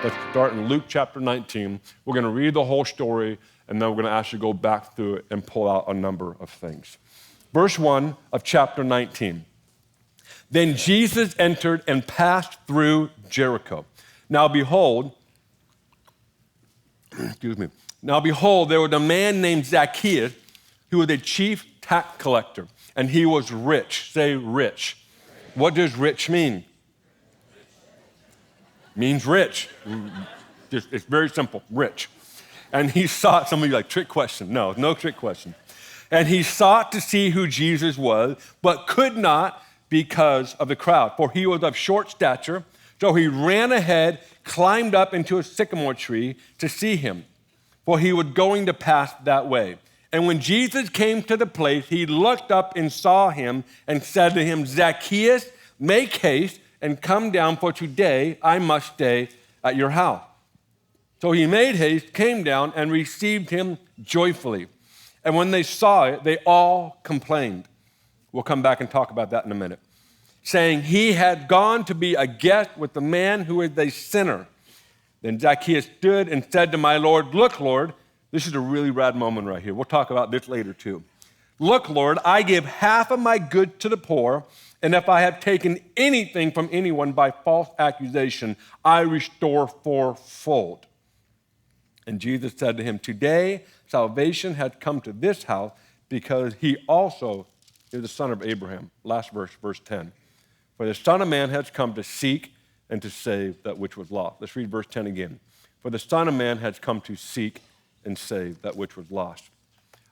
Let's start in Luke chapter 19. We're going to read the whole story, and then we're going to actually go back through it and pull out a number of things. Verse 1 of chapter 19. Then Jesus entered and passed through Jericho. Now behold, there was a man named Zacchaeus who was a chief tax collector, and he was rich. Say rich. What does rich mean? Means rich. It's very simple, rich. And he sought, some of you like, trick question. No trick question. And he sought to see who Jesus was, but could not because of the crowd, for he was of short stature. So he ran ahead, climbed up into a sycamore tree to see him, for he was going to pass that way. And when Jesus came to the place, he looked up and saw him and said to him, Zacchaeus, make haste and come down, for today I must stay at your house. So he made haste, came down, and received him joyfully. And when they saw it, they all complained. We'll come back and talk about that in a minute. Saying he had gone to be a guest with the man who is a sinner. Then Zacchaeus stood and said to my Lord, look, Lord, this is a really rad moment right here. We'll talk about this later too. Look, Lord, I give half of my goods to the poor, and if I have taken anything from anyone by false accusation, I restore fourfold. And Jesus said to him, today salvation has come to this house because he also is the son of Abraham. Last verse, verse 10. For the Son of Man has come to seek and to save that which was lost. Let's read verse 10 again. For the Son of Man has come to seek and save that which was lost.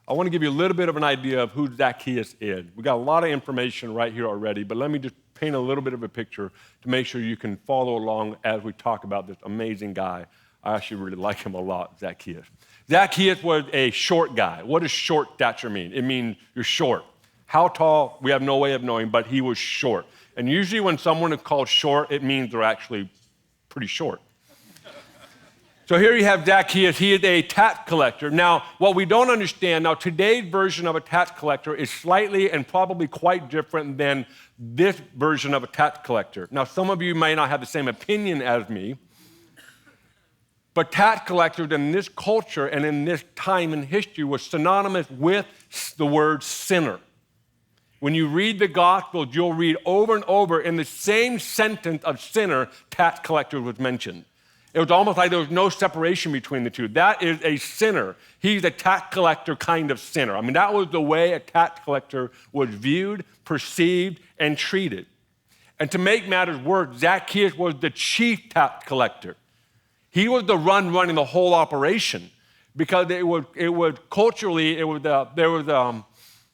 I want to give you a little bit of an idea of who Zacchaeus is. We got a lot of information right here already, but let me just paint a little bit of a picture to make sure you can follow along as we talk about this amazing guy. I actually really like him a lot, Zacchaeus. Zacchaeus was a short guy. What does short stature mean? It means you're short. How tall, we have no way of knowing, but he was short. And usually when someone is called short, it means they're actually pretty short. So here you have Zacchaeus. He is a tax collector. Now, what we don't understand, now today's version of a tax collector is slightly and probably quite different than this version of a tax collector. Now, some of you may not have the same opinion as me, but tax collectors in this culture and in this time in history was synonymous with the word sinner. When you read the Gospels, you'll read over and over in the same sentence of sinner, tax collector was mentioned. It was almost like there was no separation between the two. That is a sinner. He's a tax collector kind of sinner. I mean, that was the way a tax collector was viewed, perceived, and treated. And to make matters worse, Zacchaeus was the chief tax collector. He was the running the whole operation because there was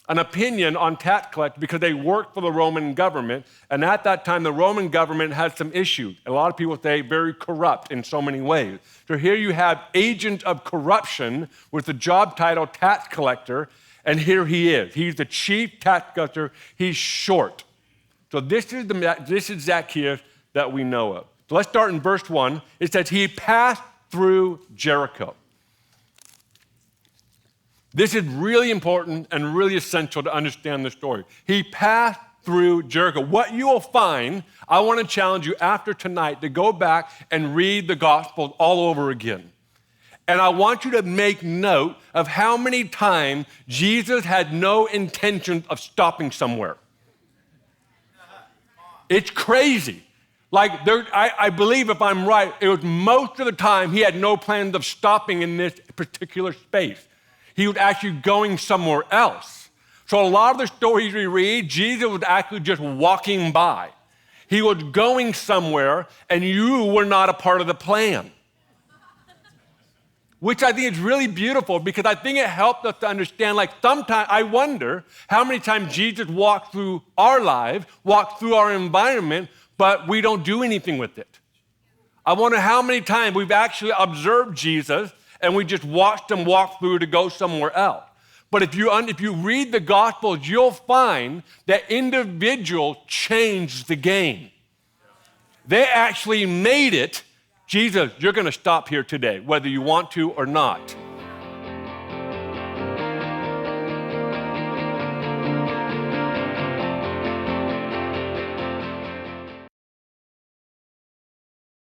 an opinion on tax collectors because they worked for the Roman government, and at that time the Roman government had some issues. A lot of people say very corrupt in so many ways. So here you have agent of corruption with the job title tax collector, and here he is. He's the chief tax collector. He's short. So this is Zacchaeus that we know of. So let's start in verse 1. It says he passed through Jericho. This is really important and really essential to understand the story. He passed through Jericho. What you will find, I want to challenge you after tonight to go back and read the Gospels all over again. And I want you to make note of how many times Jesus had no intention of stopping somewhere. It's crazy. I believe if I'm right, it was most of the time he had no plans of stopping in this particular space. He was actually going somewhere else. So a lot of the stories we read, Jesus was actually just walking by. He was going somewhere, and you were not a part of the plan. Which I think is really beautiful because I think it helped us to understand, sometimes I wonder how many times Jesus walked through our lives, walked through our environment, but we don't do anything with it. I wonder how many times we've actually observed Jesus and we just watched him walk through to go somewhere else. But if you read the Gospels, you'll find that individuals changed the game. They actually made it, Jesus, you're going to stop here today, whether you want to or not.